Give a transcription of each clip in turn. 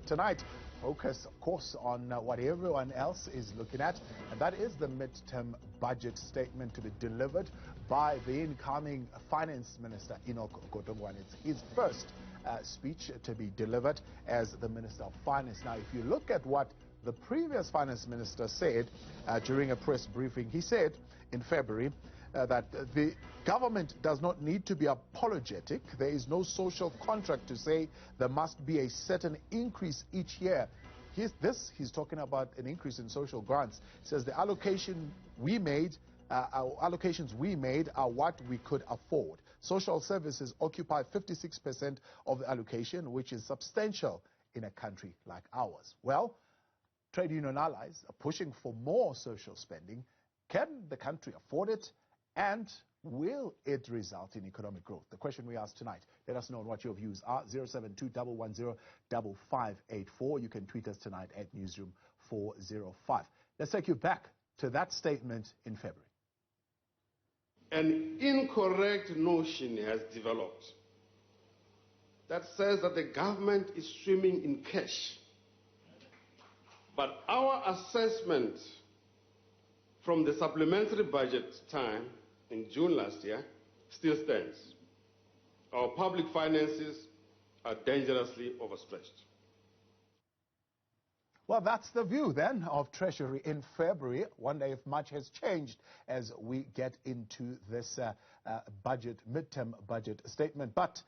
tonight, focus, of course, on what everyone else is looking at, and that is the midterm budget statement to be delivered by the incoming Finance Minister, Enoch Godongwana. It's his first speech to be delivered as the Minister of Finance. Now, if you look at what the previous Finance Minister said during a press briefing, he said in February that the government does not need to be apologetic. There is no social contract to say there must be a certain increase each year. He's talking about an increase in social grants. He says the allocations we made are what we could afford. Social services occupy 56% of the allocation, which is substantial in a country like ours. Well, trade union allies are pushing for more social spending. Can the country afford it? And will it result in economic growth? The question we ask tonight. Let us know what your views are. 072-110-5584. You can tweet us tonight at Newzroom 405. Let's take you back to that statement in February. An incorrect notion has developed that says that the government is swimming in cash. But our assessment from the supplementary budget time in June last year still stands. Our public finances are dangerously overstretched. Well, that's the view then of Treasury in February. Wonder if much has changed as we get into this midterm budget statement. But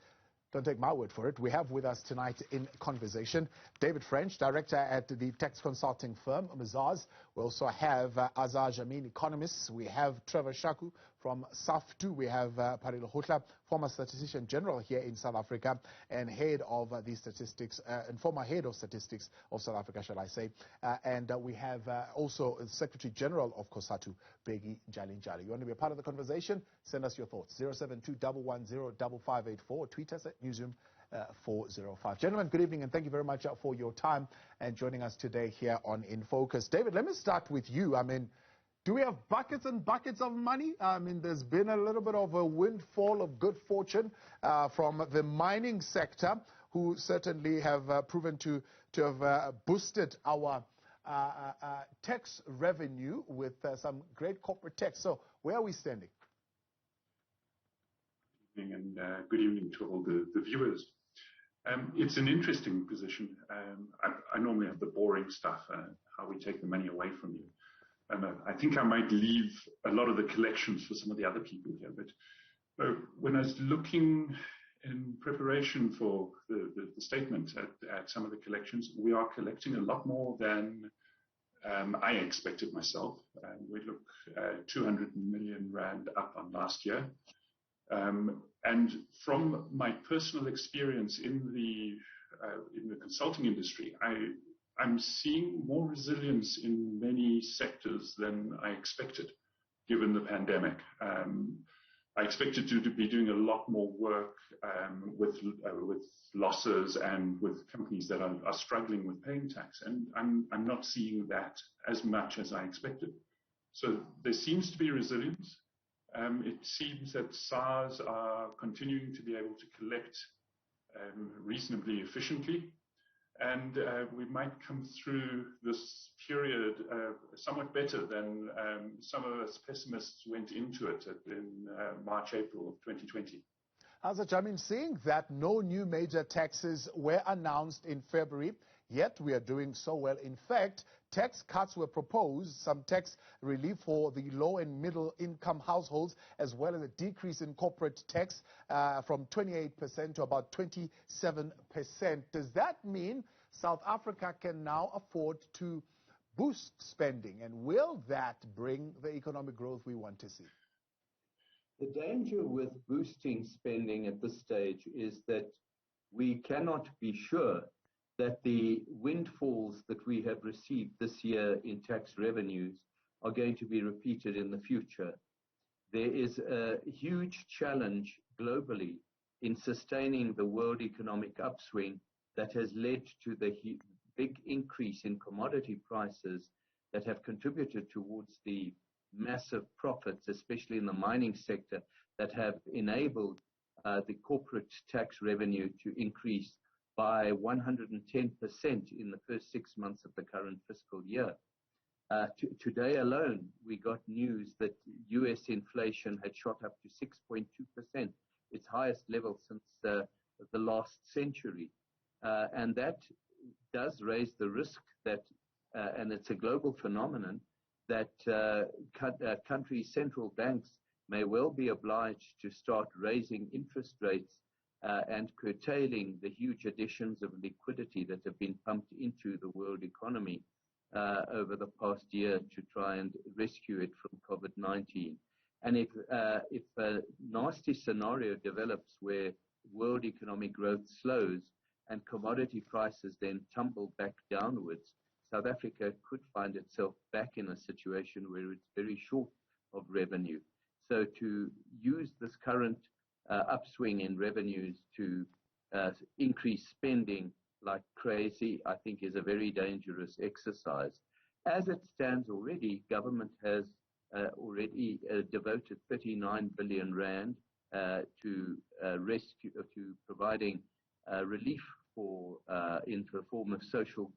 don't take my word for it. We have with us tonight in conversation David French, director at the tax consulting firm Mazars. We also have Azar, Jamine, Economist. We have Trevor Shaku from SAFTU. We have Pali Lehohla, former Statistician General here in South Africa and head of the statistics, and former head of statistics of South Africa, shall I say. And we have also Secretary General of COSATU, Bheki Ntshalintshali. You want to be a part of the conversation? Send us your thoughts. 072-110-5584. Tweet us at Newzroom 405. Gentlemen, good evening and thank you very much for your time and joining us today here on In Focus. David, let me start with you. I mean, do we have buckets and buckets of money? I mean, there's been a little bit of a windfall of good fortune from the mining sector, who certainly have proven to have boosted our tax revenue with some great corporate tax. So where are we standing? And good evening to all the viewers. It's an interesting position. I normally have the boring stuff, how we take the money away from you. I think I might leave a lot of the collections for some of the other people here. But when I was looking in preparation for the statement at some of the collections, we are collecting a lot more than I expected myself. We look 200 million rand up on last year. And from my personal experience in the consulting industry, I'm seeing more resilience in many sectors than I expected, given the pandemic. I expected to be doing a lot more work with losses and with companies that are struggling with paying tax, and I'm not seeing that as much as I expected. So there seems to be resilience. It seems that SARS are continuing to be able to collect reasonably efficiently, and we might come through this period somewhat better than some of us pessimists went into it in March, April of 2020. Azar, Jamine, seeing that no new major taxes were announced in February, yet we are doing so well. In fact, tax cuts were proposed, some tax relief for the low and middle income households, as well as a decrease in corporate tax from 28% to about 27%. Does that mean South Africa can now afford to boost spending? And will that bring the economic growth we want to see? The danger with boosting spending at this stage is that we cannot be sure that the windfalls that we have received this year in tax revenues are going to be repeated in the future. There is a huge challenge globally in sustaining the world economic upswing that has led to the big increase in commodity prices that have contributed towards the massive profits, especially in the mining sector, that have enabled the corporate tax revenue to increase by 110% in the first 6 months of the current fiscal year. Today alone, we got news that US inflation had shot up to 6.2%, its highest level since the last century. And that does raise the risk that, and it's a global phenomenon, that countries' central banks may well be obliged to start raising interest rates and curtailing the huge additions of liquidity that have been pumped into the world economy over the past year to try and rescue it from COVID-19. And if a nasty scenario develops where world economic growth slows and commodity prices then tumble back downwards, South Africa could find itself back in a situation where it's very short of revenue. So to use this current upswing in revenues to increase spending like crazy, I think is a very dangerous exercise. As it stands already, government has already devoted 39 billion rand to providing relief for in the form of social,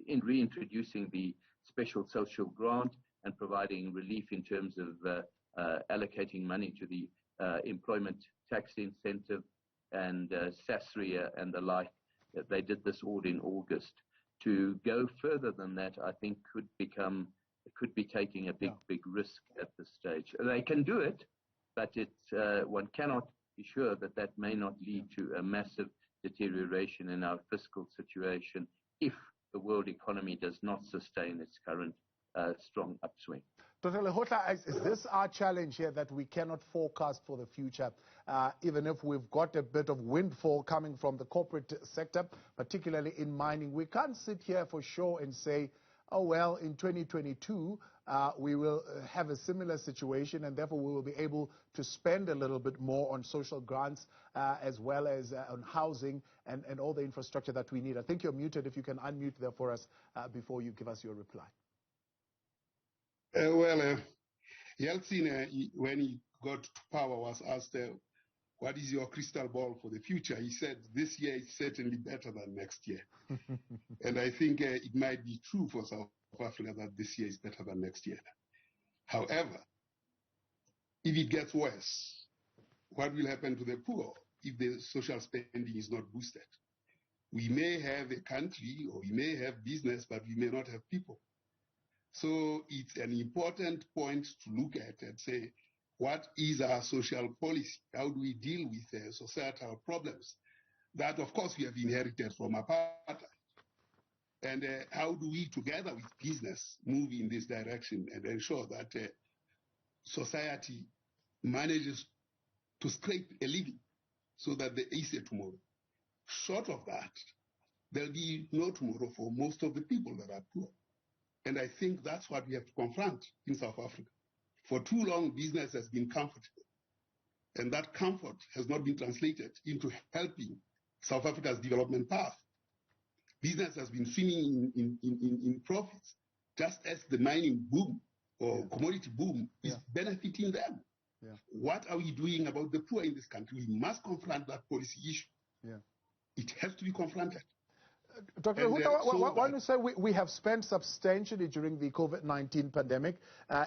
in reintroducing the special social grant and providing relief in terms of allocating money to the employment tax incentive and SASRIA and the like. They did this all in August. To go further than that, I think could be taking a big risk at this stage. They can do it, but one cannot be sure that may not lead to a massive deterioration in our fiscal situation if the world economy does not sustain its current strong upswing. Dr. Lehohla, is this our challenge here, that we cannot forecast for the future, even if we've got a bit of windfall coming from the corporate sector, particularly in mining? We can't sit here for sure and say, oh, well, in 2022, we will have a similar situation, and therefore we will be able to spend a little bit more on social grants as well as on housing and all the infrastructure that we need. I think you're muted. If you can unmute there for us before you give us your reply. Yeltsin, when he got to power, was asked, what is your crystal ball for the future? He said, this year is certainly better than next year. And I think it might be true for South Africa that this year is better than next year. However, if it gets worse, what will happen to the poor if the social spending is not boosted? We may have a country or we may have business, but we may not have people. So it's an important point to look at and say, what is our social policy? How do we deal with societal problems that, of course, we have inherited from apartheid? And how do we, together with business, move in this direction and ensure that society manages to scrape a living so that there is a tomorrow? Short of that, there'll be no tomorrow for most of the people that are poor. And I think that's what we have to confront in South Africa. For too long, business has been comfortable. And that comfort has not been translated into helping South Africa's development path. Business has been swimming in profits, just as the mining boom or commodity boom is benefiting them. Yeah. What are we doing about the poor in this country? We must confront that policy issue. Yeah. It has to be confronted. Dr. Lehohla, why don't you say we have spent substantially during the COVID-19 pandemic.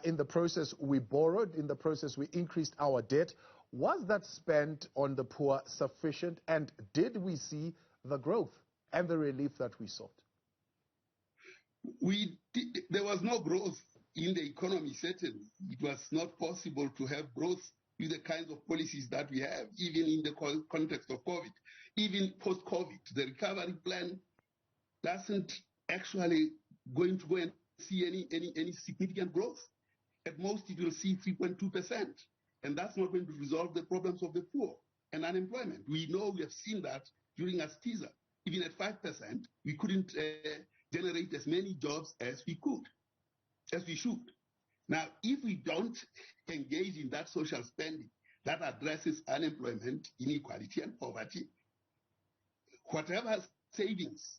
In the process, we borrowed. In the process, we increased our debt. Was that spent on the poor sufficient? And did we see the growth and the relief that we sought? There was no growth in the economy, certainly. It was not possible to have growth with the kinds of policies that we have, even in the context of COVID. Even post-COVID, the recovery plan doesn't actually going to go and see any significant growth. At most, it will see 3.2%. And that's not going to resolve the problems of the poor and unemployment. We know, we have seen that during Astiza. Even at 5%, we couldn't generate as many jobs as we could, as we should. Now, if we don't engage in that social spending that addresses unemployment, inequality, and poverty, whatever savings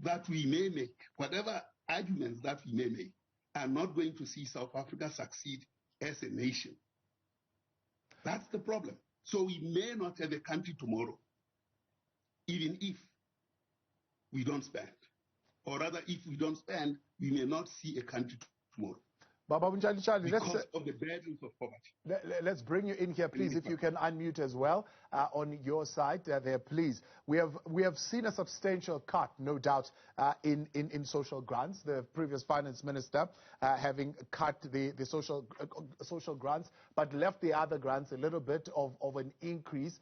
that we may make, whatever arguments that we may make, are not going to see South Africa succeed as a nation. That's the problem. So we may not have a country tomorrow, even if we don't spend. Or rather, if we don't spend, we may not see a country tomorrow. Ntshalintshali, because of the burdens of poverty. Let's bring you in here, please, if you can unmute as well on your side there, please. We have seen a substantial cut, no doubt, in social grants. The previous finance minister having cut the social grants, but left the other grants a little bit of an increase.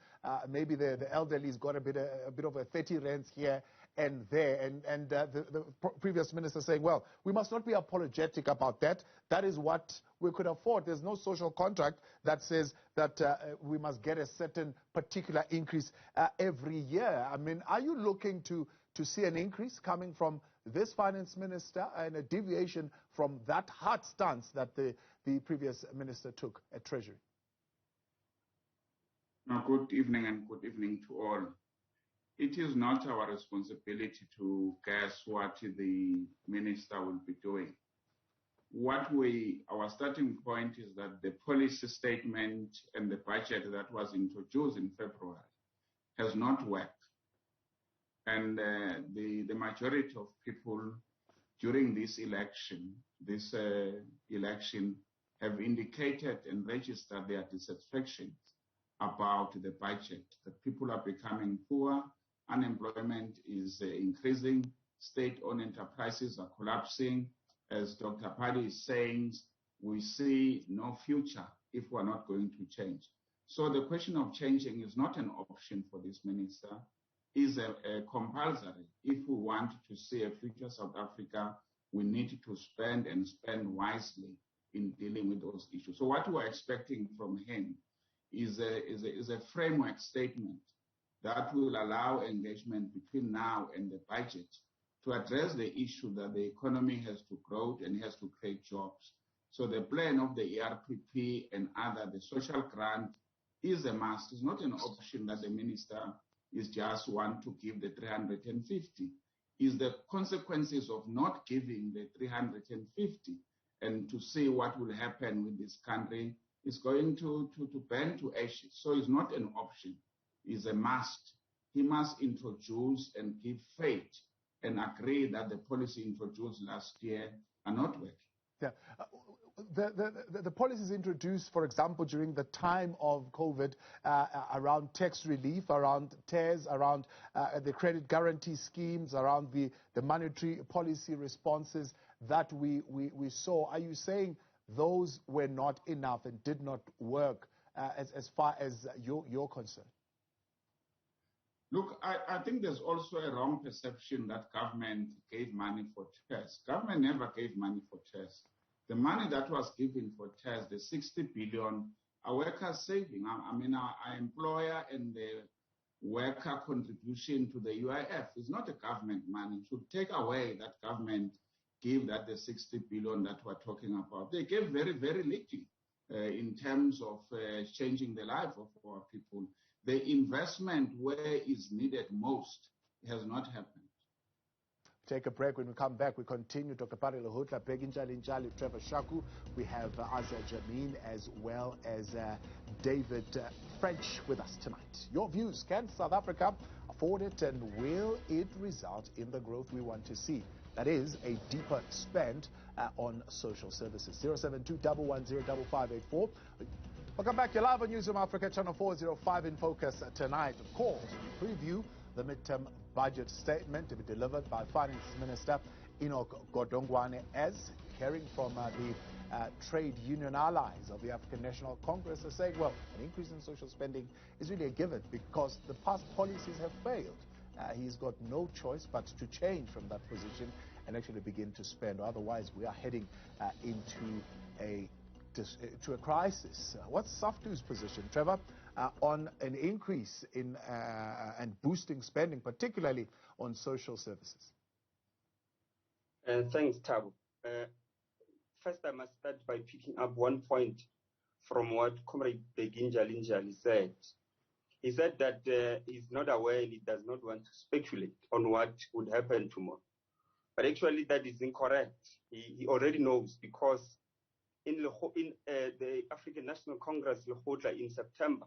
Maybe the elderly's got a bit of a 30 rands here and there, and the previous minister saying, well, we must not be apologetic about that. That is what we could afford. There's no social contract that says that we must get a certain particular increase every year. I mean, are you looking to see an increase coming from this finance minister and a deviation from that hard stance that the previous minister took at Treasury? No, good evening and good evening to all. It is not our responsibility to guess what the minister will be doing. Our starting point is that the policy statement and the budget that was introduced in February has not worked. And the majority of people during this election have indicated and registered their dissatisfaction about the budget, that people are becoming poor, unemployment is increasing, state-owned enterprises are collapsing. As Dr. Pali is saying, we see no future if we're not going to change. So the question of changing is not an option for this minister, is a compulsory. If we want to see a future South Africa, we need to spend and spend wisely in dealing with those issues. So what we're expecting from him is a framework statement that will allow engagement between now and the budget to address the issue that the economy has to grow and has to create jobs. So the plan of the ERPP and the social grant is a must. It's not an option that the minister is just want to give the 350. It's the consequences of not giving the 350 and to see what will happen with this country is going to burn to ashes. So it's not an option. Is a must. He must introduce and give faith and agree that the policy introduced last year are not working. Yeah. The policies introduced, for example, during the time of COVID, around tax relief, around TERS, around the credit guarantee schemes, around the monetary policy responses that we saw. Are you saying those were not enough and did not work as far as you're concerned? Look, I think there's also a wrong perception that government gave money for TERS. Government never gave money for TERS. The money that was given for TERS, the 60 billion, are workers saving. I mean, our employer and the worker contribution to the UIF is not a government money. It should take away that government gave that the 60 billion that we're talking about. They gave very, very little in terms of changing the life of our people. The investment where is needed most has not happened. Take a break. When we come back, we continue. Dr. Pali Lehohla, Bheki Ntshalintshali, Trevor Shaku. We have Azar, Jamine, as well as David French with us tonight. Your views. Can South Africa afford it, and will it result in the growth we want to see? That is a deeper spend on social services. 072-110-5584. Welcome back. You're live on Newzroom Afrika, Channel 405 in focus tonight. Of course, we preview the midterm budget statement to be delivered by Finance Minister Enoch Godongwana, as hearing from the trade union allies of the African National Congress are saying, well, an increase in social spending is really a given because the past policies have failed. He's got no choice but to change from that position and actually begin to spend. Otherwise, we are heading into a crisis. What's SAFTU's position, Trevor, on an increase in and boosting spending, particularly on social services? Thanks, Thabo. First, I must start by picking up one point from what Comrade Bheki Ntshalintshali said. He said that he's not aware and he does not want to speculate on what would happen tomorrow. But actually, that is incorrect. He already knows, because in the African National Congress, Lehohla, in September,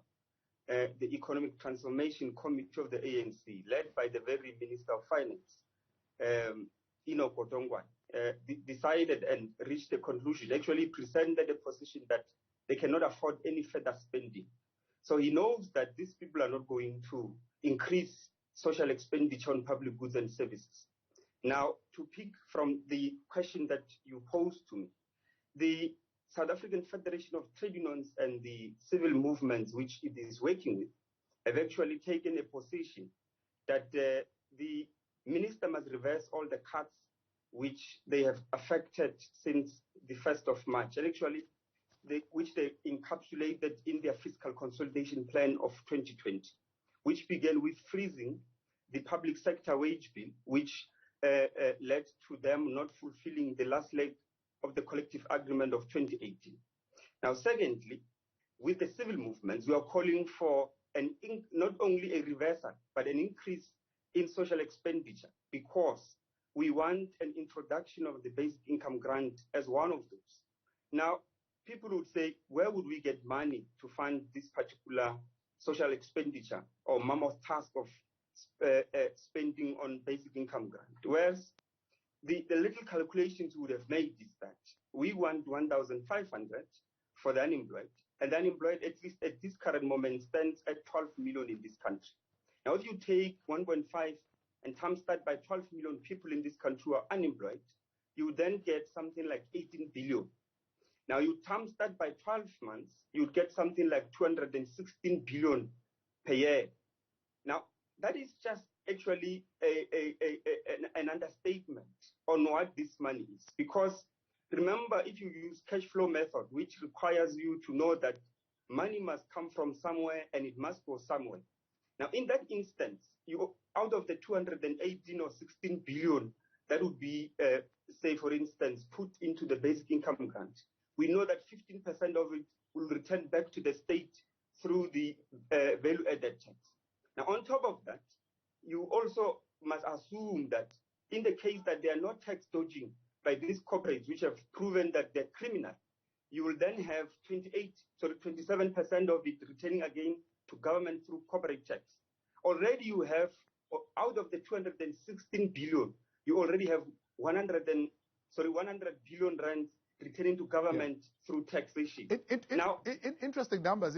the Economic Transformation Committee of the ANC, led by the very Minister of Finance, Enoch Godongwana, decided and reached a conclusion, actually presented a position that they cannot afford any further spending. So he knows that these people are not going to increase social expenditure on public goods and services. Now, to pick from the question that you posed to me, the South African Federation of Trade Unions and the civil movements which it is working with have actually taken a position that the minister must reverse all the cuts which they have affected since the 1st of March, and actually which they encapsulated in their fiscal consolidation plan of 2020, which began with freezing the public sector wage bill, which led to them not fulfilling the last leg of the collective agreement of 2018. Now, secondly, with the civil movements, we are calling for not only a reversal, but an increase in social expenditure, because we want an introduction of the basic income grant as one of those. Now, people would say, where would we get money to fund this particular social expenditure or mammoth task of spending on basic income grant? Whereas the little calculations we would have made is that we want 1,500 for the unemployed, and the unemployed, at least at this current moment, stands at 12 million in this country. Now, if you take 1.5 and times that by 12 million people in this country who are unemployed, you then get something like 18 billion. Now, you times that by 12 months, you'd get something like 216 billion per year. Now, that is just actually an understatement on what this money is. Because remember, if you use cash flow method, which requires you to know that money must come from somewhere and it must go somewhere. Now, in that instance, out of the 218 or 16 billion that would be, say, for instance, put into the basic income grant, we know that 15% of it will return back to the state through the value-added tax. Now, on top of that, you also must assume that in the case that they are not tax dodging by these corporates, which have proven that they're criminal, you will then have 27% of it returning again to government through corporate tax. Already you have, out of the 216 billion, you already have 100 billion rand returning to government through taxation. Interesting numbers,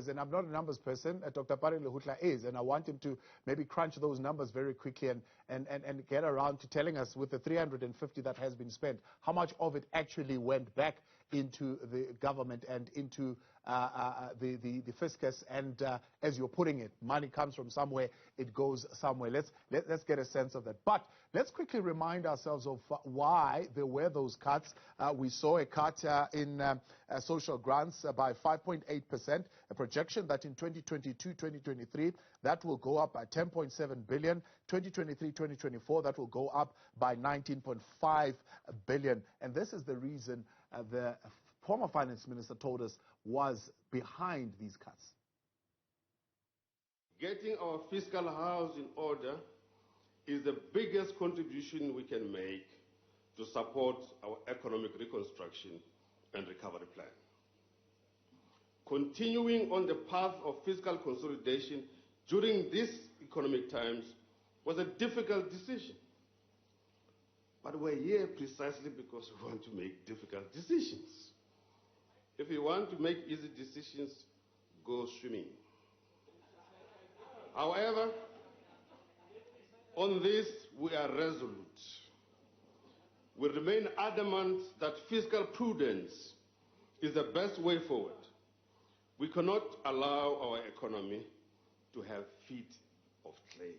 and I'm not a numbers person. Dr. Pali Lehohla is, and I want him to maybe crunch those numbers very quickly and get around to telling us, with the 350 that has been spent, how much of it actually went back into the government and into the fiscus, and as you're putting it, money comes from somewhere, it goes somewhere. Let's get a sense of that. But let's quickly remind ourselves of why there were those cuts. We saw a cut in social grants by 5.8%, a projection that in 2022-2023 that will go up by 10.7 billion, 2023-2024 that will go up by 19.5 billion. And this is the reason the former finance minister told us was behind these cuts. Getting our fiscal house in order is the biggest contribution we can make to support our economic reconstruction and recovery plan. Continuing on the path of fiscal consolidation during these economic times was a difficult decision. But we're here precisely because we want to make difficult decisions. If you want to make easy decisions, go swimming. However, on this, we are resolute. We remain adamant that fiscal prudence is the best way forward. We cannot allow our economy to have feet of clay.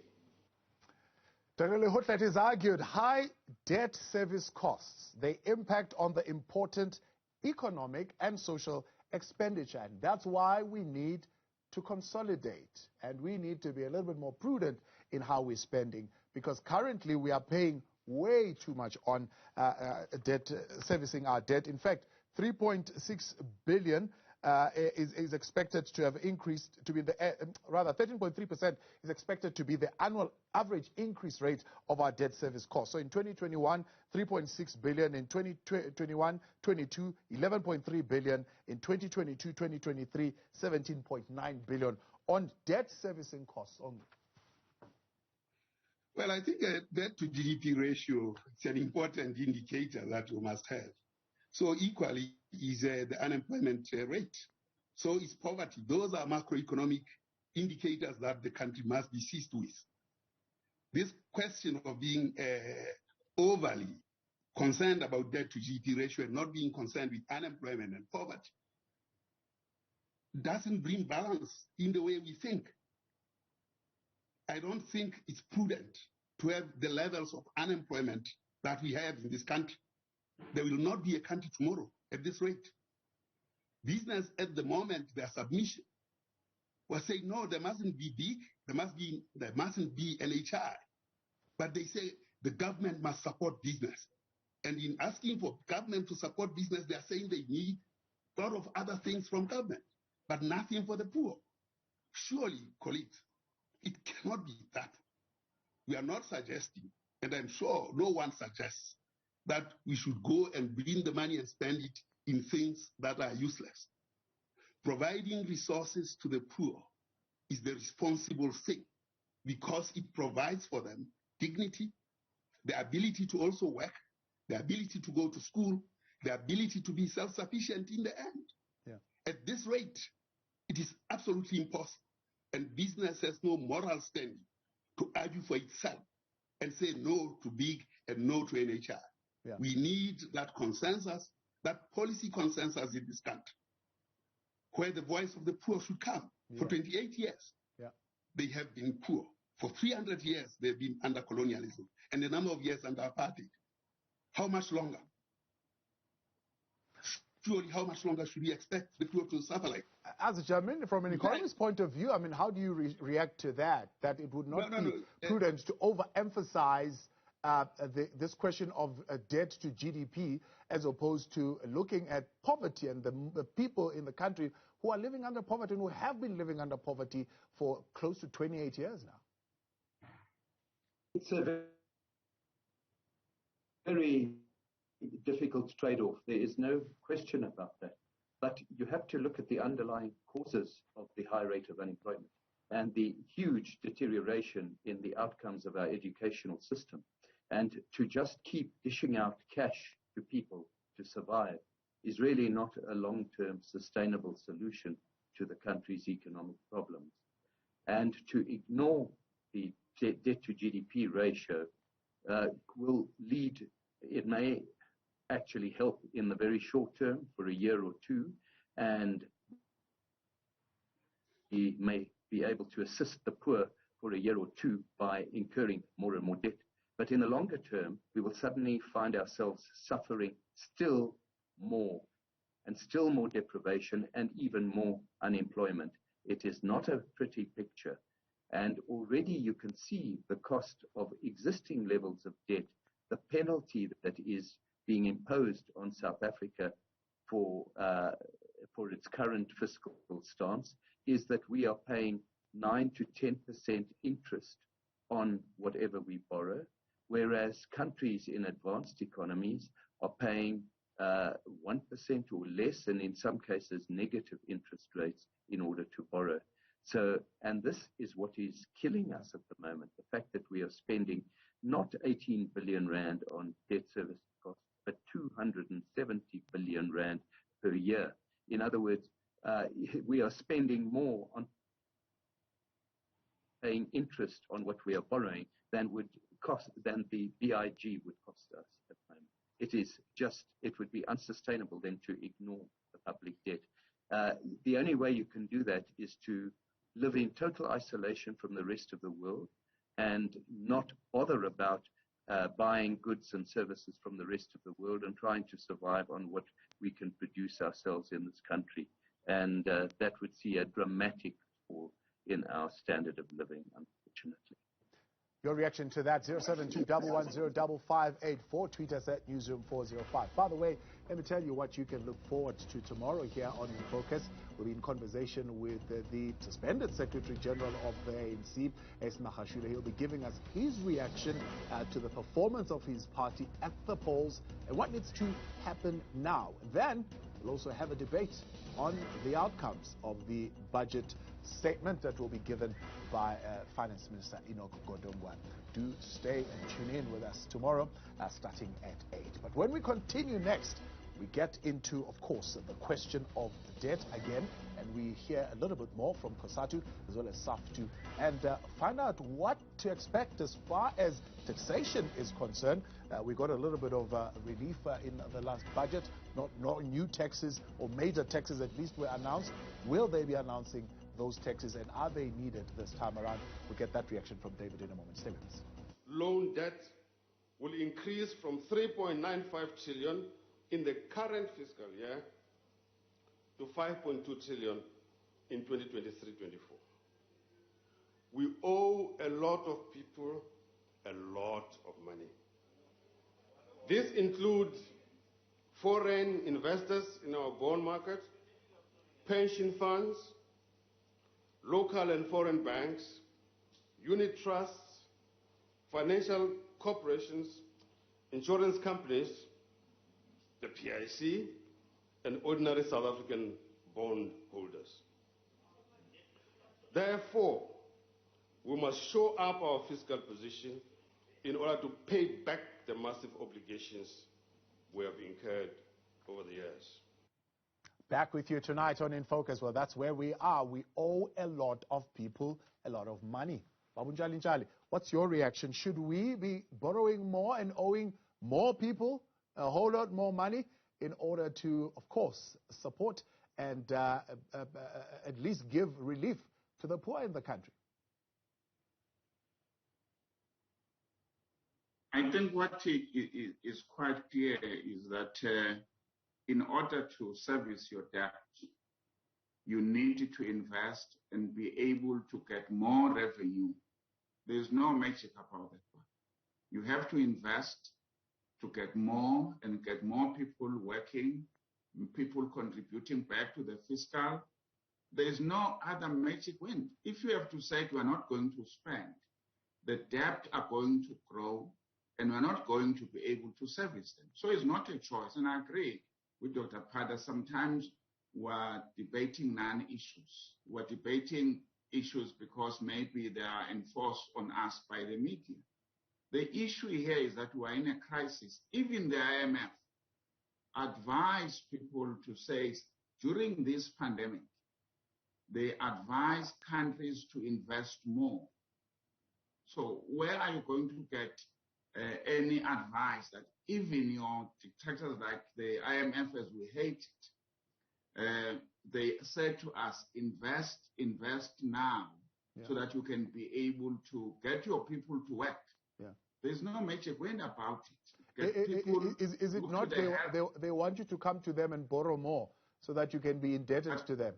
Dr. Lehohla, it is argued high debt service costs, they impact on the important economic and social expenditure. And that's why we need to consolidate, and we need to be a little bit more prudent in how we're spending, because currently we are paying way too much on debt, servicing our debt. In fact, 3.6 billion is expected to have increased to be rather 13.3% is expected to be the annual average increase rate of our debt service cost. So in 2021, 3.6 billion, in 2021-22, 11.3 billion, in 2022-2023, 17.9 billion on debt servicing costs only. Well, I think debt to GDP ratio is an important indicator that you must have. So equally is the unemployment rate. So is poverty. Those are macroeconomic indicators that the country must be seized with. This question of being overly concerned about debt to GDP ratio and not being concerned with unemployment and poverty doesn't bring balance in the way we think. I don't think it's prudent to have the levels of unemployment that we have in this country. There will not be a country tomorrow at this rate. Business at the moment, their submission was saying, no, there mustn't be big, there mustn't be NHI. But they say the government must support business. And in asking for government to support business, they are saying they need a lot of other things from government, but nothing for the poor. Surely, colleagues, it cannot be that. We are not suggesting, and I'm sure no one suggests, that we should go and bring the money and spend it in things that are useless. Providing resources to the poor is the responsible thing because it provides for them dignity, the ability to also work, the ability to go to school, the ability to be self-sufficient in the end. Yeah. At this rate, it is absolutely impossible. And business has no moral standing to argue for itself and say no to big and no to NHI. Yeah. We need that consensus, that policy consensus in this country, where the voice of the poor should come. Yeah. For 28 years, they have been poor. For 300 years, they've been under colonialism, and a number of years under apartheid. How much longer? Surely, how much longer should we expect the poor to suffer like? As a Jamine, from an economist point of view, I mean, how do you react to that? That it would not be prudent to overemphasize this question of debt to GDP as opposed to looking at poverty and the people in the country who are living under poverty and who have been living under poverty for close to 28 years now. It's a very difficult trade-off. There is no question about that. But you have to look at the underlying causes of the high rate of unemployment and the huge deterioration in the outcomes of our educational system. And to just keep dishing out cash to people to survive is really not a long-term sustainable solution to the country's economic problems. And to ignore the debt to GDP ratio will lead, it may actually help in the very short term for a year or two, and we may be able to assist the poor for a year or two by incurring more and more debt. But in the longer term, we will suddenly find ourselves suffering still more and still more deprivation and even more unemployment. It is not a pretty picture. And already you can see the cost of existing levels of debt, the penalty that is being imposed on South Africa for its current fiscal stance is that we are paying 9 to 10% interest on whatever we borrow, whereas countries in advanced economies are paying 1% or less, and in some cases negative interest rates in order to borrow. So, and this is what is killing us at the moment, the fact that we are spending not 18 billion rand on debt service costs, but 270 billion rand per year. In other words, we are spending more on paying interest on what we are borrowing than the BIG would cost us at the moment. It would be unsustainable then to ignore the public debt. The only way you can do that is to live in total isolation from the rest of the world and not bother about buying goods and services from the rest of the world and trying to survive on what we can produce ourselves in this country. And that would see a dramatic fall in our standard of living, unfortunately. Your reaction to that, 072-110-5584. Tweet us at Newzroom405. By the way, let me tell you what you can look forward to tomorrow here on In Focus. We'll be in conversation with the suspended Secretary General of the ANC, Esmagashule. He'll be giving us his reaction to the performance of his party at the polls and what needs to happen now. Then We'll also have a debate on the outcomes of the budget statement that will be given by Finance Minister Enoch Godongwana. Do stay and tune in with us tomorrow, starting at 8. But when we continue next, we get into, of course, the question of debt again, and we hear a little bit more from COSATU as well as SAFTU, and find out what to expect as far as taxation is concerned. We got a little bit of relief in the last budget. No new taxes, or major taxes at least, were announced. Will they be announcing those taxes, and are they needed this time around? We'll get that reaction from David in a moment. Stay with us. Loan debt will increase from 3.95 trillion in the current fiscal year to 5.2 trillion in 2023-24. We owe a lot of people a lot of money. This includes foreign investors in our bond market, pension funds, local and foreign banks, unit trusts, financial corporations, insurance companies, the PIC, and ordinary South African bond holders. Therefore, we must shore up our fiscal position in order to pay back the massive obligations we have incurred over the years. Back with you tonight on In Focus. Well, that's where we are. We owe a lot of people a lot of money. Ntshalintshali, what's your reaction? Should we be borrowing more and owing more people a whole lot more money in order to, of course, support and at least give relief to the poor in the country? I think what is quite clear is that in order to service your debt, you need to invest and be able to get more revenue. There's no magic about that one. You have to invest to get more and get more people working, people contributing back to the fiscal. There's no other magic win. If you have to say you are not going to spend, the debt are going to grow, and we're not going to be able to service them. So it's not a choice. And I agree with Dr. Pada. Sometimes we're debating non-issues. We're debating issues because maybe they are enforced on us by the media. The issue here is that we're in a crisis. Even the IMF advised people to say, during this pandemic, they advise countries to invest more. So where are you going to get any advice that even your dictators like the IMF, as we hate it, they said to us, invest now, so that you can be able to get your people to work. Yeah. There's no magic win about it. Is it not they want you to come to them and borrow more so that you can be indebted to them?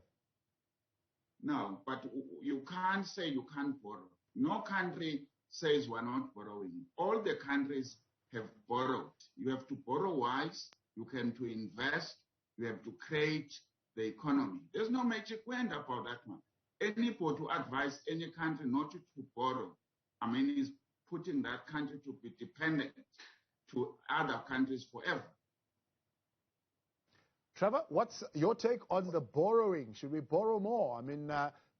No, but you can't say you can't borrow. No country says we're not borrowing. All the countries have borrowed. You have to borrow wise, you can to invest, you have to create the economy. There's no magic wand about that one. Anybody to advise any country not to borrow, I mean, is putting that country to be dependent to other countries forever. Trevor, what's your take on the borrowing? Should we borrow more? I mean,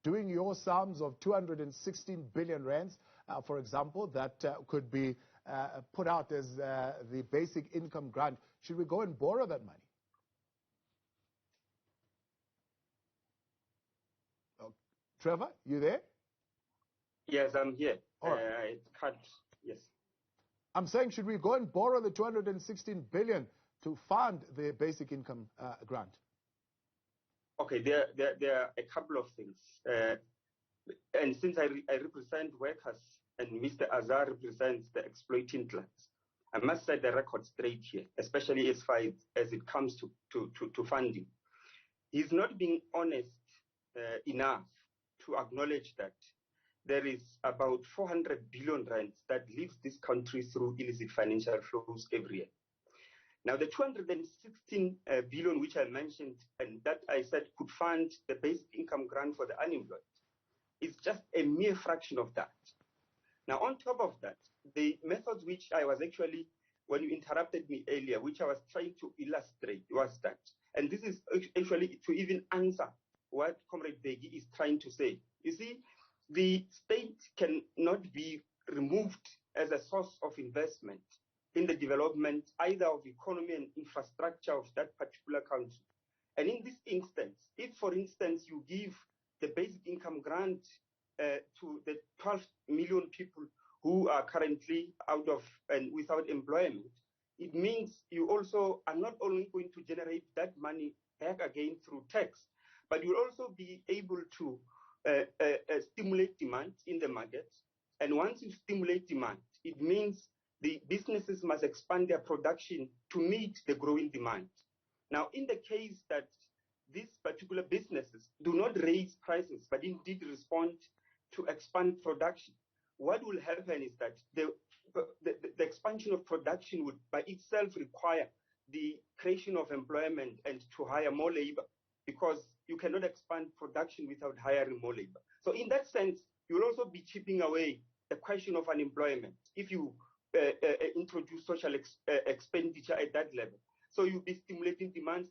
doing your sums of 216 billion rands, for example, that could be put out as the basic income grant. Should we go and borrow that money? Trevor, you there? Yes, I'm here. All right. It can't, yes. I'm saying, should we go and borrow the 216 billion to fund the basic income grant? Okay, there are a couple of things. And since I represent workers and Mr. Azar represents the exploiting class, I must set the record straight here, especially as far as it comes to funding. He's not being honest enough to acknowledge that there is about 400 billion rands that leaves this country through illicit financial flows every year. Now, the 216 billion which I mentioned and that I said could fund the basic income grant for the unemployed is just a mere fraction of that. Now, on top of that, the methods which I was actually when you interrupted me earlier, which I was trying to illustrate, was that, and this is actually to even answer what Comrade Bheki is trying to say. You see, the state cannot be removed as a source of investment in the development either of economy and infrastructure of that particular country. And in this instance, if, for instance, you give the basic income grant to the 12 million people who are currently out of and without employment, it means you also are not only going to generate that money back again through tax, but you'll also be able to stimulate demand in the market. And once you stimulate demand, it means the businesses must expand their production to meet the growing demand. Now, in the case that these particular businesses do not raise prices, but indeed respond to expand production, what will happen is that the expansion of production would by itself require the creation of employment and to hire more labor, because you cannot expand production without hiring more labor. So in that sense, you'll also be chipping away the question of unemployment if you introduce social expenditure at that level. So you'll be stimulating demand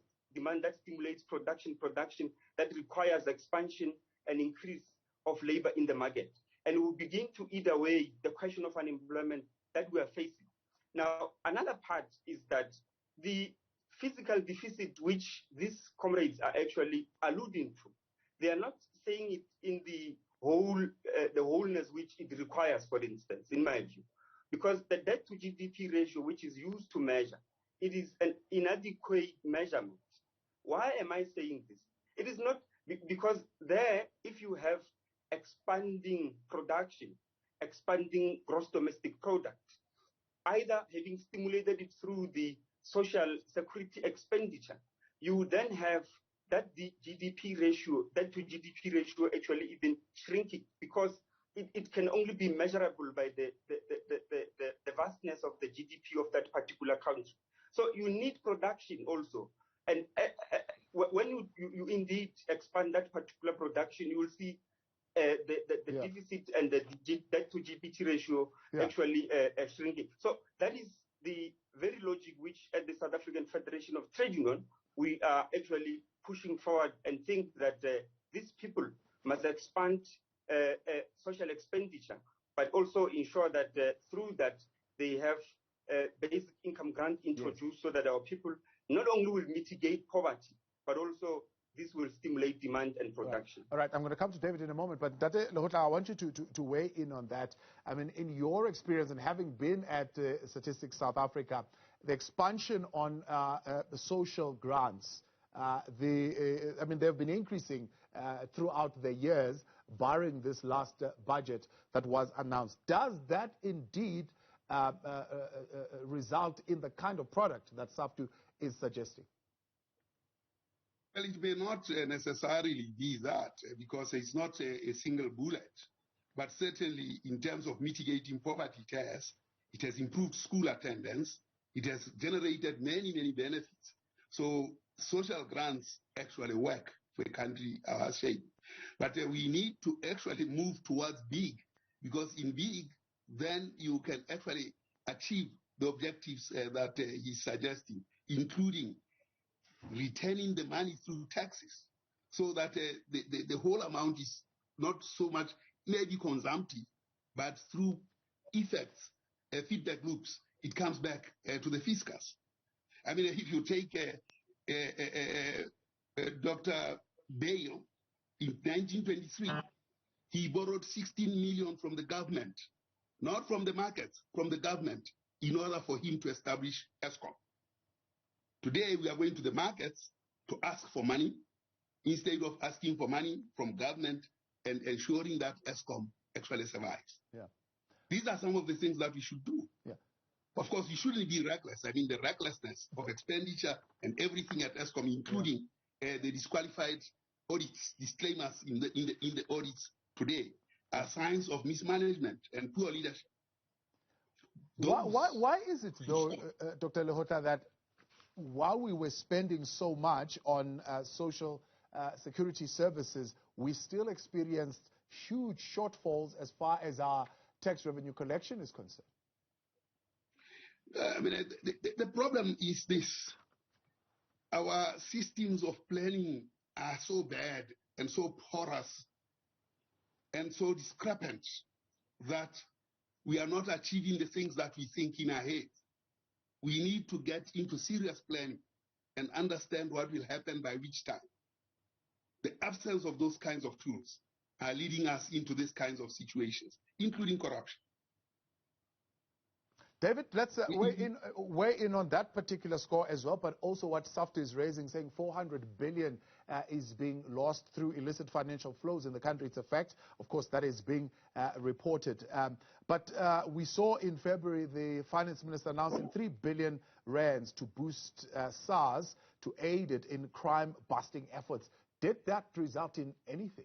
that stimulates production that requires expansion and increase of labor in the market. And we'll begin to eat away the question of unemployment that we are facing. Now, another part is that the physical deficit which these comrades are actually alluding to, they are not saying it in the wholeness which it requires, for instance, in my view, because the debt to GDP ratio, which is used to measure, it is an inadequate measurement. Why am I saying this? It is not because there, if you have expanding production, expanding gross domestic product, either having stimulated it through the social security expenditure, you then have that the GDP ratio, that to GDP ratio actually even shrinking, because it can only be measurable by the vastness of the GDP of that particular country. So you need production also. And when you indeed expand that particular production, you will see the deficit and the debt to GDP ratio actually shrinking. So that is the very logic which at the South African Federation of Trade Union, we are actually pushing forward and think that these people must expand social expenditure, but also ensure that through that they have basic income grant introduced so that our people not only will mitigate poverty, but also this will stimulate demand and production. All right, I'm going to come to David in a moment, but Tate Lehohla, I want you to weigh in on that. I mean, in your experience and having been at Statistics South Africa, the expansion on the social grants, they've been increasing throughout the years, barring this last budget that was announced. Does that indeed result in the kind of product that SAFTU is suggesting? Well, it may not necessarily be that, because it's not a single bullet. But certainly, in terms of mitigating poverty, it has improved school attendance. It has generated many, many benefits. So social grants actually work for a country our shape. But we need to actually move towards big, because in big, then you can actually achieve the objectives that he's suggesting, including returning the money through taxes, so that the whole amount is not so much maybe consumptive, but through effects, feedback loops, it comes back to the fiscus. I mean, if you take Dr. Bale in 1923, he borrowed 16 million from the government, not from the markets, from the government, in order for him to establish ESCOM. Today, we are going to the markets to ask for money instead of asking for money from government and ensuring that ESCOM actually survives. Yeah. These are some of the things that we should do. Yeah. Of course, you shouldn't be reckless. I mean, the recklessness of expenditure and everything at ESCOM, including the disqualified audits, disclaimers in the audits today, are signs of mismanagement and poor leadership. Why is it, though, Dr. Lehohla, that while we were spending so much on social security services, we still experienced huge shortfalls as far as our tax revenue collection is concerned? The problem is this. Our systems of planning are so bad and so porous and so discrepant that we are not achieving the things that we think in our head. We need to get into serious planning and understand what will happen by which time. The absence of those kinds of tools are leading us into these kinds of situations, including corruption. David, let's weigh in on that particular score as well, but also what SAFTU is raising, saying 400 billion is being lost through illicit financial flows in the country. It's a fact. Of course, that is being reported. But we saw in February the finance minister announcing 3 billion rands to boost SARS to aid it in crime-busting efforts. Did that result in anything?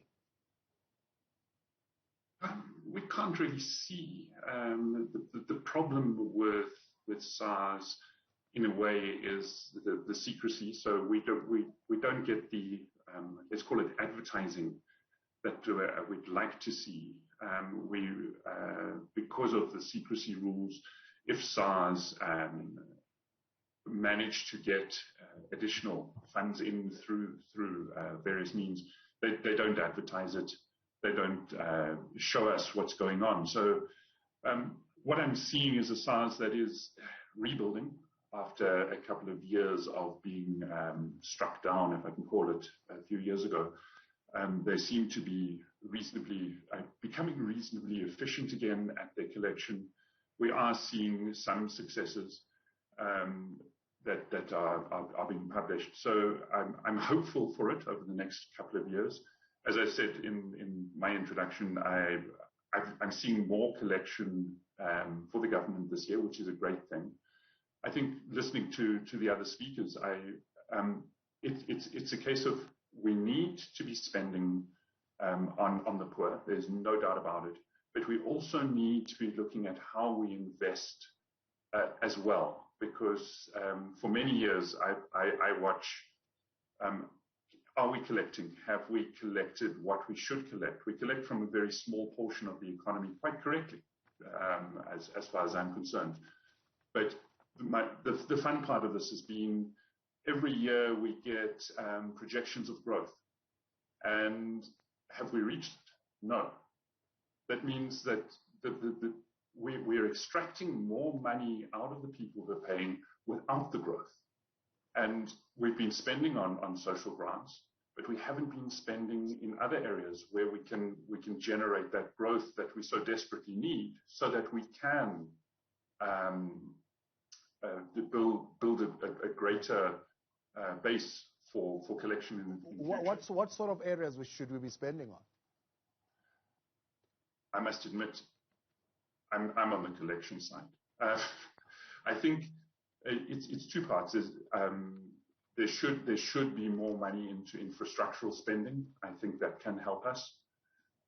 We can't really see. The problem with SARS, in a way, is the secrecy. So we don't get the let's call it advertising that we'd like to see. Because of the secrecy rules, if SARS managed to get additional funds in through various means, they don't advertise it. They don't show us what's going on. So what I'm seeing is a SARS that is rebuilding after a couple of years of being struck down, if I can call it, a few years ago. They seem to be becoming reasonably efficient again at their collection. We are seeing some successes that are being published. So I'm hopeful for it over the next couple of years. As I said in my introduction, I'm seeing more collection for the government this year, which is a great thing. I think listening to the other speakers, it's a case of we need to be spending on the poor. There's no doubt about it. But we also need to be looking at how we invest as well, because for many years I watch. Are we collecting? Have we collected what we should collect? We collect from a very small portion of the economy quite correctly, as far as I'm concerned. But the fun part of this has been every year we get projections of growth. And have we reached it? No. That means that we're extracting more money out of the people who are paying without the growth. And we've been spending on social grants, but we haven't been spending in other areas where we can generate that growth that we so desperately need, so that we can build a greater base for collection in the future. What sort of areas should we be spending on? I must admit, I'm on the collection side. I think it's two parts. There should be more money into infrastructural spending. I think that can help us,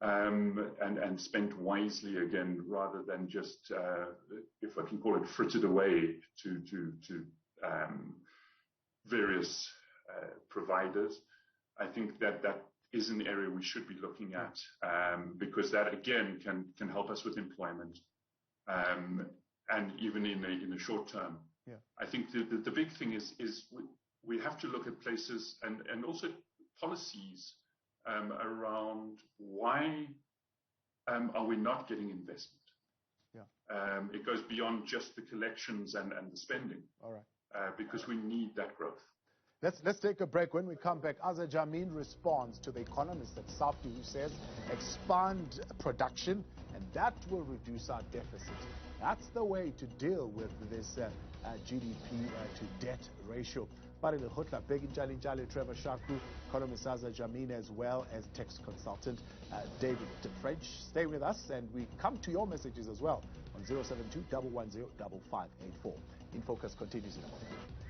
and spent wisely again, rather than just, if I can call it, frittered away to various providers. I think that is an area we should be looking at, because that again can help us with employment, and even in the short term. Yeah. I think the big thing is we have to look at places and also policies around why are we not getting investment. Yeah. It goes beyond just the collections and the spending. All right. Because we need that growth. Let's take a break. When we come back, Azar, Jamine responds to the Economist at SAFTU, who says expand production and that will reduce our deficit. That's the way to deal with this GDP to debt ratio. Pali Lehohla, Bheki Ntshalintshali, Trevor Shaku, Economist Azar, Jamine, as well as tax consultant David French. Stay with us, and we come to your messages as well on 072-110-5584. In Focus continues in a moment.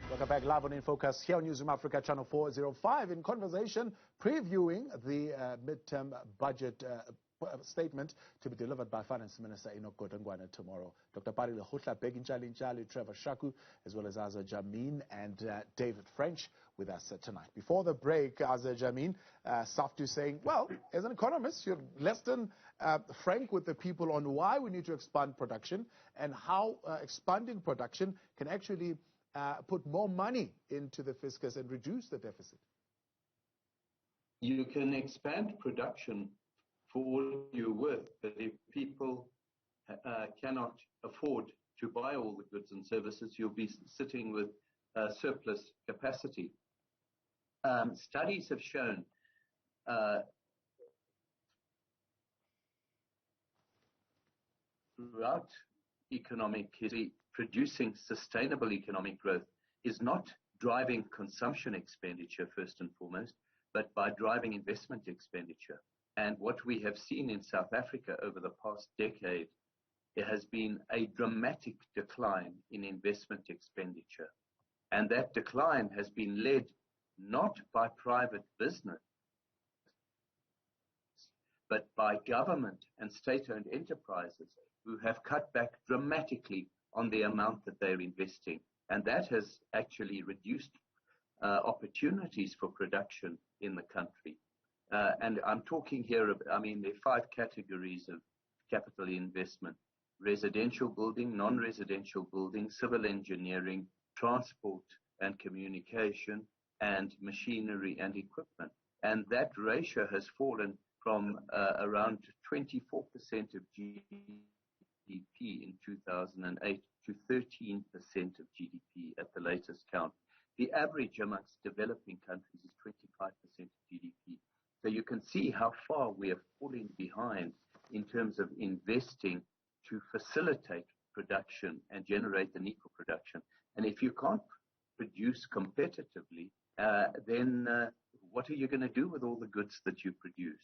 Welcome back live on In Focus here on Newzroom Afrika, channel 405, in conversation previewing the midterm budget statement to be delivered by Finance Minister Enoch Godongwana tomorrow. Dr. Pali Lehohla, Bheki Ntshalintshali, Trevor Shaku, as well as Azar, Jamine, and David French with us tonight. Before the break, Azar, Jamine, SAFTU saying, well, as an economist, you're less than frank with the people on why we need to expand production and how expanding production can actually put more money into the fiscus and reduce the deficit. You can expand production for all you're worth, but if people cannot afford to buy all the goods and services, you'll be sitting with surplus capacity. Studies have shown throughout economic history, producing sustainable economic growth is not driving consumption expenditure first and foremost, but by driving investment expenditure. And what we have seen in South Africa over the past decade, there has been a dramatic decline in investment expenditure. And that decline has been led not by private business, but by government and state-owned enterprises who have cut back dramatically on the amount that they're investing. And that has actually reduced opportunities for production in the country. And I'm talking here, there are 5 categories of capital investment: residential building, non-residential building, civil engineering, transport and communication, and machinery and equipment. And that ratio has fallen from around 24% of GDP in 2008 to 13% of GDP at the latest count. The average amongst developing countries is 25% of GDP. So you can see how far we are falling behind in terms of investing to facilitate production and generate an equal production. And if you can't produce competitively, then what are you going to do with all the goods that you produce?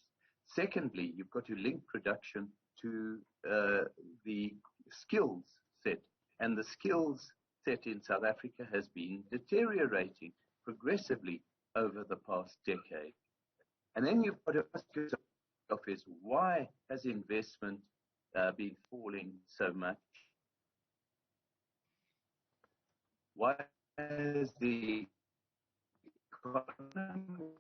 Secondly, you've got to link production to the skills set. And the skills set in South Africa has been deteriorating progressively over the past decade. And then you've got to ask yourself is, why has investment been falling so much? Why has the economy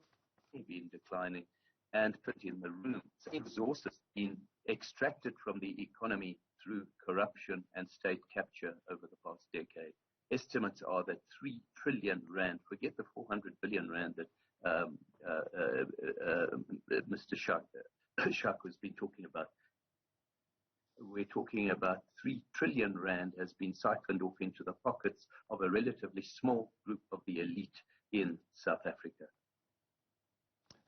been declining? And put in the room, resources being extracted from the economy through corruption and state capture over the past decade. Estimates are that 3 trillion rand, forget the 400 billion rand that Mr. Shaku has been talking about. We're talking about 3 trillion rand has been siphoned off into the pockets of a relatively small group of the elite in South Africa.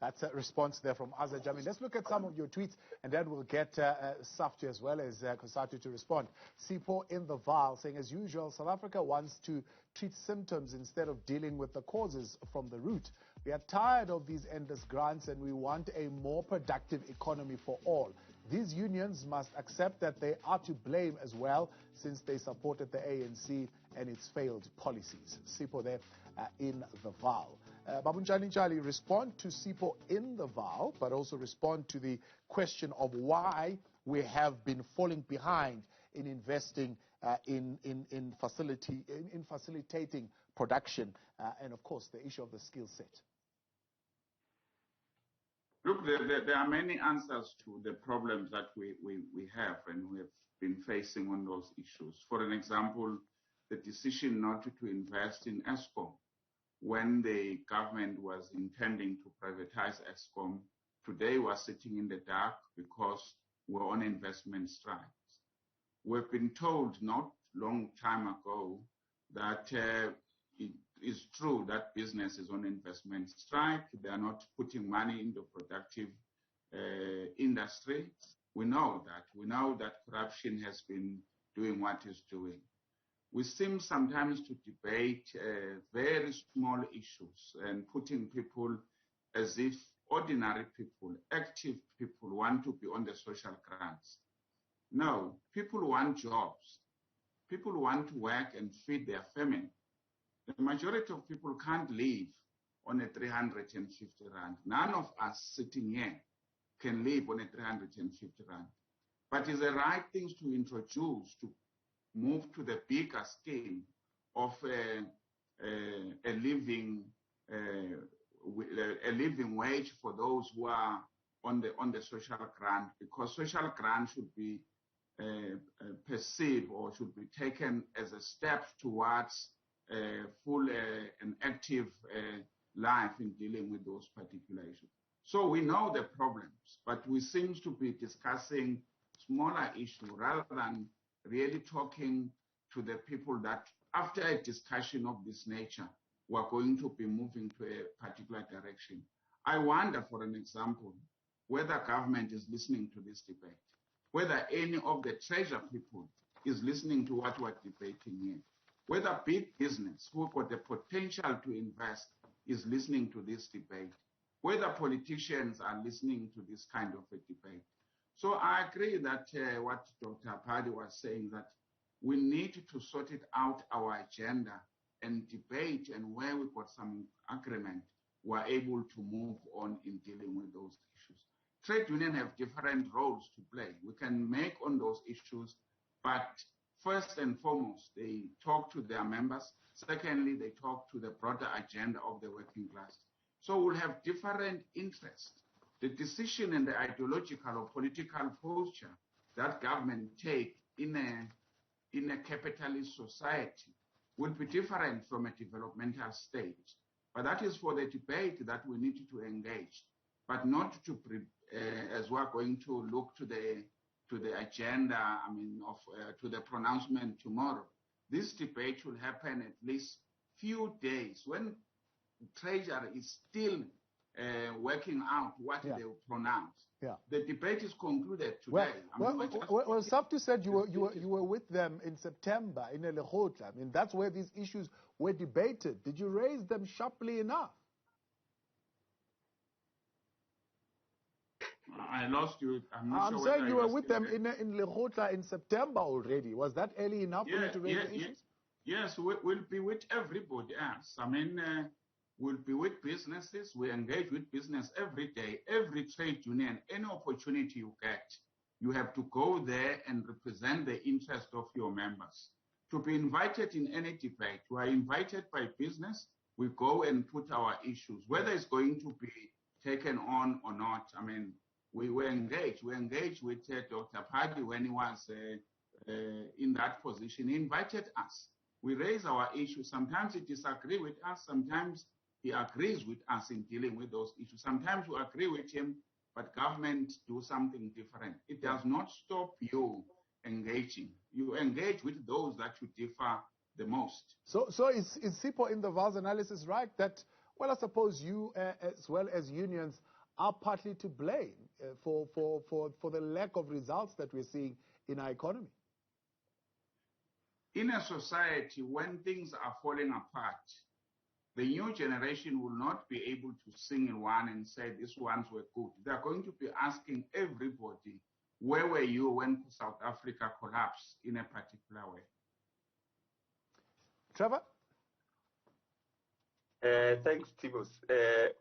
That's a response there from Azar. Jamine, let's look at some of your tweets, and then we'll get SAFTU as well as COSATU to respond. Sipho in the Val saying, as usual, South Africa wants to treat symptoms instead of dealing with the causes from the root. We are tired of these endless grants, and we want a more productive economy for all. These unions must accept that they are to blame as well, since they supported the ANC and its failed policies. Sipho there in the Val. Ntshalintshali, respond to Sipho in the Val, but also respond to the question of why we have been falling behind in investing in facilitating production, and of course the issue of the skill set. Look, there are many answers to the problems that we have and we have been facing on those issues. For an example, the decision not to invest in Eskom. When the government was intending to privatize Eskom, today we're sitting in the dark because we're on investment strikes. We've been told not long time ago that it is true that business is on investment strike. They are not putting money into productive industry. We know that. We know that corruption has been doing what it's doing. We seem sometimes to debate very small issues and putting people as if ordinary people, active people want to be on the social grants. No, people want jobs. People want to work and feed their family. The majority of people can't live on a 350 rand. None of us sitting here can live on a 350 rand. But it's the right things to introduce to move to the bigger scale of a living wage for those who are on the social grant, because social grant should be perceived or should be taken as a step towards full and active life in dealing with those particular issues. So we know the problems, but we seem to be discussing smaller issues rather than really talking to the people that after a discussion of this nature, we're going to be moving to a particular direction. I wonder, for an example, whether government is listening to this debate, whether any of the treasure people is listening to what we're debating here, whether big business who got the potential to invest is listening to this debate, whether politicians are listening to this kind of a debate. So I agree that what Dr. Pali was saying, that we need to sort it out our agenda and debate, and where we got some agreement, we're able to move on in dealing with those issues. Trade unions have different roles to play. We can make on those issues, but first and foremost, they talk to their members. Secondly, they talk to the broader agenda of the working class. So we'll have different interests. The decision and the ideological or political posture that government take in a capitalist society will be different from a developmental state. But that is for the debate that we need to engage, but not to, as we're going to look to the agenda, to the pronouncement tomorrow. This debate will happen at least few days when Treasury is still working out what they will pronounce. Yeah. The debate is concluded today. Well, SAFTU said you were with them in September in Lehohla. I mean, that's where these issues were debated. Did you raise them sharply enough? I lost you. I'm saying you were with them in Lehohla in September already. Was that early enough for you to raise the issues? Yes, we'll be with everybody else. I mean, we'll be with businesses. We engage with business every day, every trade union, any opportunity you get. You have to go there and represent the interest of your members. To be invited in any debate, we are invited by business. We go and put our issues, whether it's going to be taken on or not. I mean, we engage. We engage with Dr. Pali when he was in that position. He invited us. We raise our issues. Sometimes he disagrees with us. Sometimes he agrees with us in dealing with those issues. Sometimes we agree with him, but government do something different. It does not stop you engaging. You engage with those that you differ the most. So is Sipho in the VAL's analysis right that, well, I suppose you as well as unions are partly to blame for the lack of results that we're seeing in our economy? In a society, when things are falling apart, the new generation will not be able to sing in one and say these ones were good. They're going to be asking everybody, where were you when South Africa collapsed in a particular way? Trevor? Thanks, Tibos,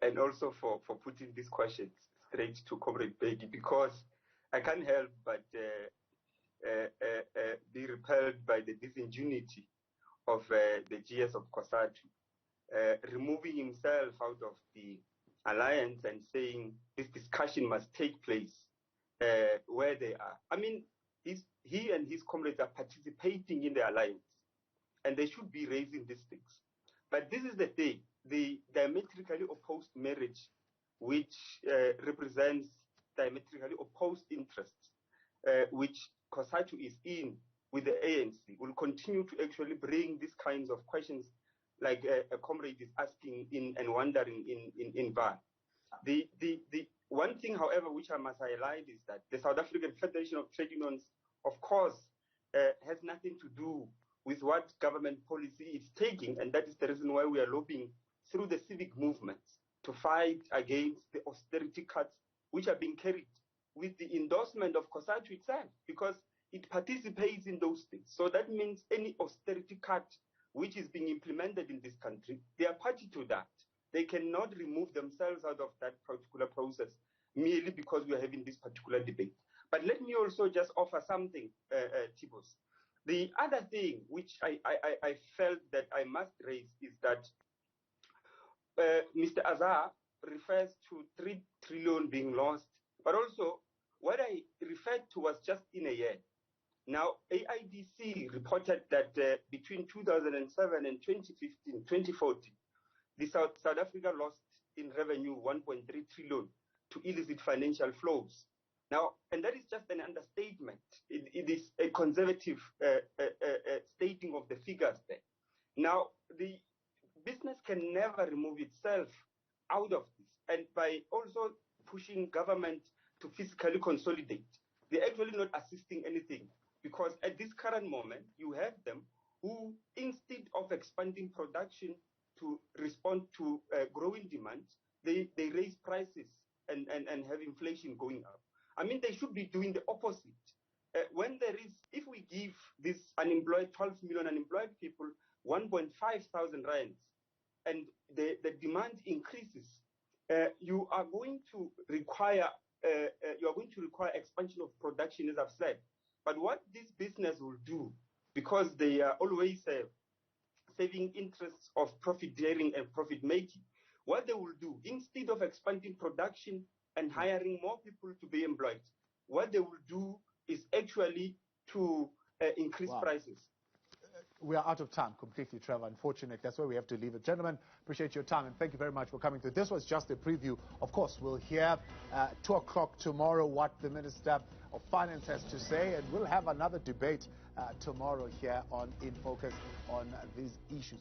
and also for putting these questions straight to Comrade Bheki, because I can't help but be repelled by the disingenuity of the GS of COSATU, removing himself out of the alliance and saying this discussion must take place where they are. I mean, he and his comrades are participating in the alliance, and they should be raising these things. But this is the thing, the diametrically opposed marriage, which represents diametrically opposed interests, which COSATU is in with the ANC, will continue to actually bring these kinds of questions like a comrade is asking and wondering in VAR. The one thing, however, which I must highlight is that the South African Federation of Trade Unions, of course, has nothing to do with what government policy is taking, and that is the reason why we are lobbying through the civic movements to fight against the austerity cuts which are being carried with the endorsement of COSATU itself, because it participates in those things. So that means any austerity cut which is being implemented in this country, they are party to that. They cannot remove themselves out of that particular process. merely because we are having this particular debate. But let me also just offer something, Tibos. The other thing which I felt that I must raise is that Mr. Azar refers to 3 trillion being lost, but also what I referred to was just in a year. Now, AIDC reported that between 2007 and 2014, South Africa lost in revenue 1.3 trillion to illicit financial flows. Now, and that is just an understatement. It is a conservative stating of the figures there. Now, the business can never remove itself out of this. And by also pushing government to fiscally consolidate, they're actually not assisting anything. Because at this current moment, you have them who, instead of expanding production to respond to growing demand, they raise prices and have inflation going up. I mean, they should be doing the opposite. When there is, if we give this unemployed, 12 million unemployed people 1.5 thousand rands, and the demand increases, you are going to require expansion of production, as I've said. But what this business will do, because they are always saving interests of profit daring and profit making, what they will do, instead of expanding production and hiring more people to be employed, what they will do is actually to increase prices. We are out of time completely, Trevor. Unfortunately, that's where we have to leave it. Gentlemen, appreciate your time and thank you very much for coming through. This was just a preview. Of course, we'll hear 2 o'clock tomorrow what the Minister of Finance has to say, and we'll have another debate tomorrow here on In Focus on these issues.